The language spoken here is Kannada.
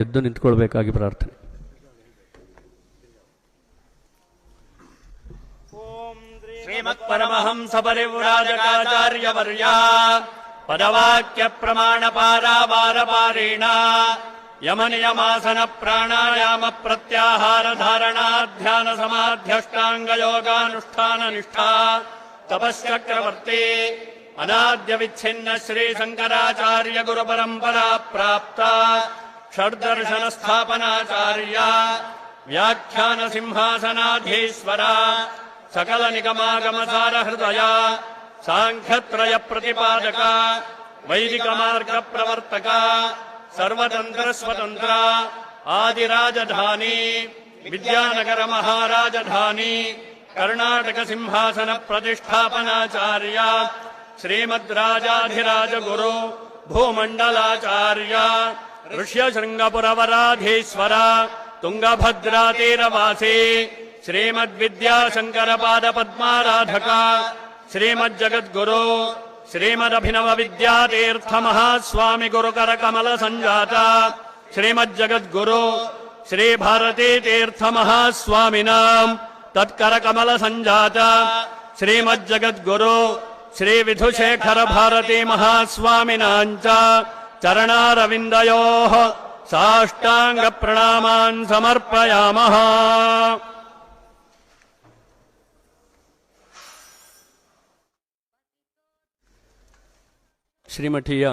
ಎದ್ದು ನಿಂತ್ಕೊಳ್ಬೇಕಾಗಿ ಪ್ರಾರ್ಥನೆ. ಶ್ರೀಮತ್ ಪರಮಹಂಸ ಪರಿವ್ರಾಜಕಾಚಾರ್ಯವರ್ಯ ಪದವಾಕ್ಯ ಪ್ರಮಾಣ ಪಾರಾವಾರಪಾರೇಣ ಯಮನಿಯಮಾಸನ ಪ್ರಾಣಾಯಾಮ ಪ್ರತ್ಯಾಹಾರ ಧಾರಣಾ ಧ್ಯಾನ ಸಮಾಧ್ಯಷ್ಟಾಂಗ ಯೋಗಾನುಷ್ಠಾನ ನಿಷ್ಠಾ ತಪಶ್ಚಕ್ರವರ್ತಿ ಅನಾದ್ಯ ವಿಚ್ಛಿನ್ನ ಶ್ರೀ ಶಂಕರಾಚಾರ್ಯ ಗುರು ಪರಂಪರಾ ಪ್ರಾಪ್ತ ಷಡ್ದರ್ಶನ ಸ್ಥಾಪನಾಚಾರ್ಯ ವ್ಯಾಖ್ಯಾನ ಸಿಂಹಾಸನಾಧೀಶ್ವರ ಸಕಲ ನಿಗಮಾಗಮ ಸಾರ ಹೃದಯ ಸಾಂಖ್ಯತ್ರಯ ಪ್ರತಿಪಾದಕ ವೈದಿಕ ಮಾರ್ಗ ಪ್ರವರ್ತಕ ಸರ್ವತಂತ್ರ ಸ್ವತಂತ್ರ ಆದಿರಾಜಧಾನಿ ವಿದ್ಯಾನಗರ ಮಹಾರಾಜಧಾನಿ ಕರ್ನಾಟಕ ಸಿಂಹಾಸನ ಪ್ರತಿಷ್ಠಾಪನಾಚಾರ್ಯ ಶ್ರೀಮದ್ ರಾಜಾಧಿರಾಜ ಗುರು ಭೂಮಂಡಲಾಚಾರ್ಯ ಋಷ್ಯಶೃಂಗಪುರವರಾಧೀಶ್ವರ ತುಂಗಭದ್ರಾ ತೀರವಾಸಿ ಶ್ರೀಮದ್ವಿದ್ಯಾಶಂಕರ ಪಾದ ಪದ್ಮಾರಾಧಕ ಶ್ರೀಮಜ್ಜಗದ್ಗುರು ಶ್ರೀಮದಭಿನವ ವಿದ್ಯಾತೀರ್ಥ ಮಹಾಸ್ವಾಮಿ ಗುರುಕರ ಕಮಲ ಸಂಜಾತ ಶ್ರೀಮಜ್ಜಗದ್ಗುರು ಶ್ರೀ ಭಾರತೀ ತೀರ್ಥ ಮಹಾಸ್ವಾಮಿನ ತತ್ಕರ ಕಮಲ ಸಂಜಾತ ಶ್ರೀಮಜ್ಜಗದ್ಗುರು ಶ್ರೀ ವಿಧುಶೇಖರ ಭಾರತೀ ಮಹಾಸ್ವಾಮಿನಾಂಚ ಚರಣಾರವಿಂದಯೋಃ ಸಾಷ್ಟಾಂಗ ಪ್ರಣಾಮಾನ್ ಸಮರ್ಪಯಾಮಃ. ಶ್ರೀಮಠೀಯ